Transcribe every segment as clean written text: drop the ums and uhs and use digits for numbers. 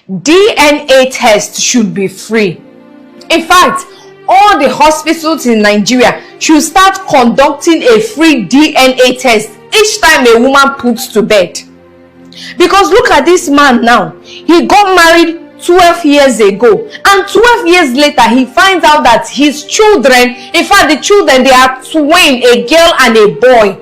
DNA test should be free. In fact, all the hospitals in Nigeria should start conducting a free DNA test each time a woman puts to bed. Because look at this man now. He got married 12 years ago, and 12 years later he finds out that his children, in fact the children, they are twin, a girl and a boy,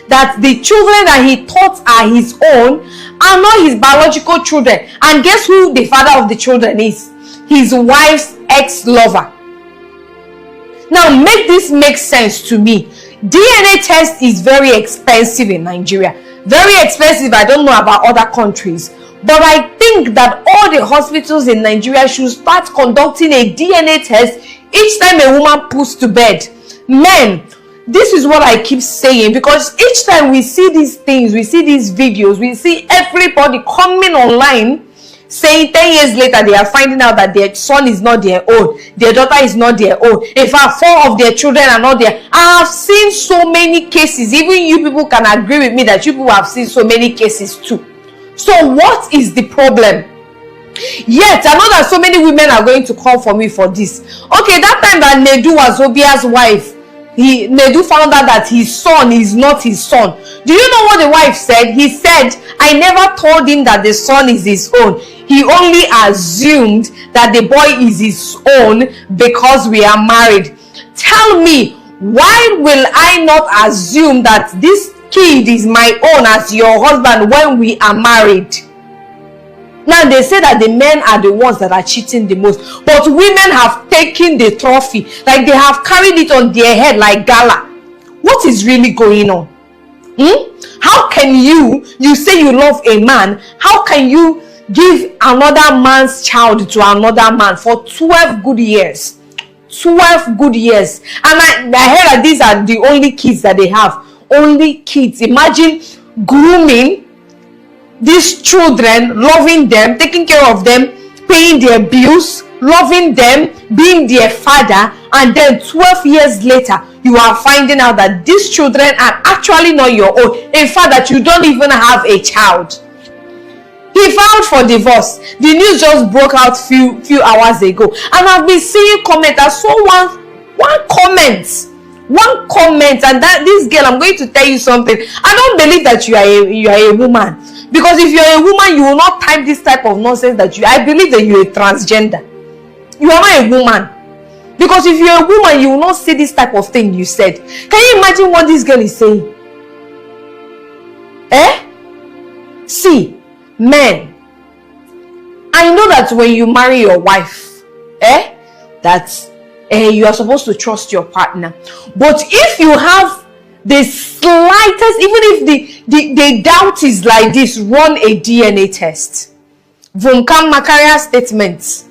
that the children that he thought are his own are not his biological children. And guess who the father of the children is? His wife's ex-lover. Now make this make sense to me. DNA test is very expensive in Nigeria. Very expensive. I don't know about other countries, but I think that all the hospitals in Nigeria should start conducting a DNA test each time a woman puts to bed. Men, this is what I keep saying, because each time we see these things, we see these videos, we see everybody coming online saying 10 years later they are finding out that their son is not their own, their daughter is not their own. In fact, 4 of their children are not there. I have seen so many cases. Even you people can agree with me that you people have seen so many cases too. So what is the problem? Yet I know that so many women are going to come for me for this. Okay, that time that Nedu was Obia's wife, Nedu found out that his son is not his son. Do you know what the wife said? He said, I never told him that the son is his own. He only assumed that the boy is his own because we are married. Tell me, why will I not assume that this kid is my own as your husband when we are married? Now they say that the men are the ones that are cheating the most, but women have taken the trophy, like they have carried it on their head like gala. What is really going on? How can you say you love a man? How can you give another man's child to another man for 12 good years? 12 good years. And I heard that these are the only kids that they have. Only kids. Imagine grooming these children, loving them, taking care of them, paying their bills, loving them, being their father, and then 12 years later you are finding out that these children are actually not your own. In fact, that you don't even have a child. He filed for divorce. The news just broke out few hours ago, and I've been seeing comments. I saw one comment, and that this girl, I'm going to tell you something. I don't believe that you are a woman, because if you're a woman, you will not type this type of nonsense that I believe that you're a transgender. You are not a woman, because if you're a woman, you will not say this type of thing you said. Can you imagine what this girl is saying? See, men, I know that when you marry your wife, that you are supposed to trust your partner. But if you have the slightest, even if the doubt is like this, run a DNA test. Vunkan Makaria statements.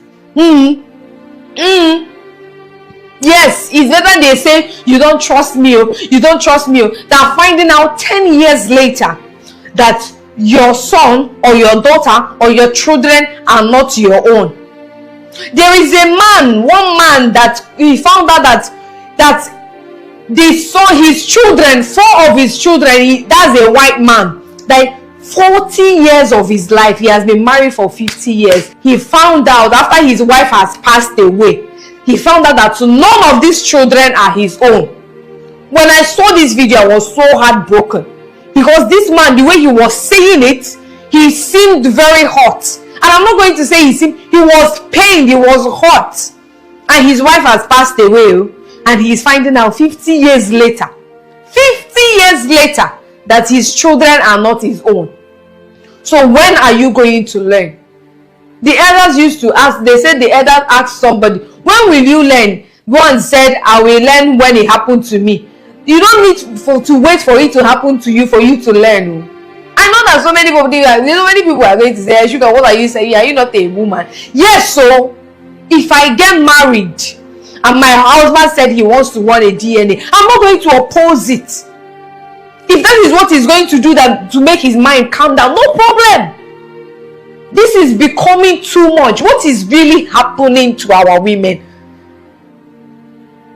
Yes, it's better they say you don't trust me, you don't trust me, than finding out 10 years later that your son or your daughter or your children are not your own. There is one man that he found out that his children, 4 of his children, that's a white man, like 40 years of his life, he has been married for 50 years. He found out after his wife has passed away, he found out that none of these children are his own. When I saw this video, I was so heartbroken, because this man, the way he was saying it, he seemed very hot. And I'm not going to say he was pained, he was hot. And his wife has passed away, and he is finding out 50 years later, that his children are not his own. So when are you going to learn? The elders used to ask, they said the elders asked somebody, when will you learn? One said, I will learn when it happened to me. You don't need to wait for it to happen to you for you to learn. I know that so many people are going to say, Sugar, what are you saying? Are you not a woman? Yes, so if I get married and my husband said he wants to run a DNA, I'm not going to oppose it. If that is what he's going to do to make his mind calm down, no problem. This is becoming too much. What is really happening to our women?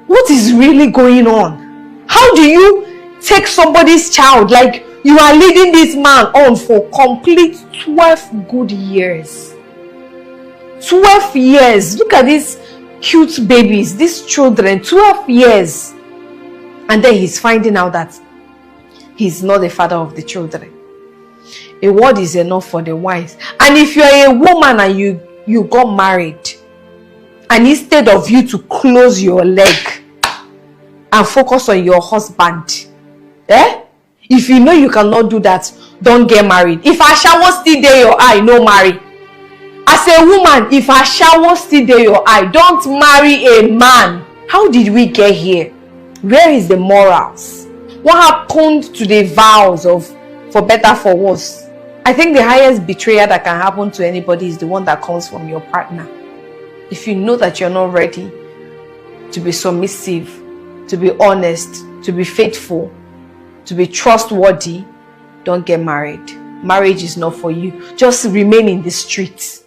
What is really going on? How do you take somebody's child, like you are leading this man on for complete 12 good years? 12 years. Look at these cute babies, these children, 12 years. And then he's finding out that he's not the father of the children. A word is enough for the wise. And if you're a woman and you got married, and instead of you to close your leg and focus on your husband, if you know you cannot do that, don't get married. If a shower still there your eye, no marry. As a woman, if a shower still there your eye, don't marry a man. How did we get here? Where is the morals? What happened to the vows of for better, for worse? I think the highest betrayal that can happen to anybody is the one that comes from your partner. If you know that you're not ready to be submissive, to be honest, to be faithful, to be trustworthy, don't get married. Marriage is not for you. Just remain in the streets.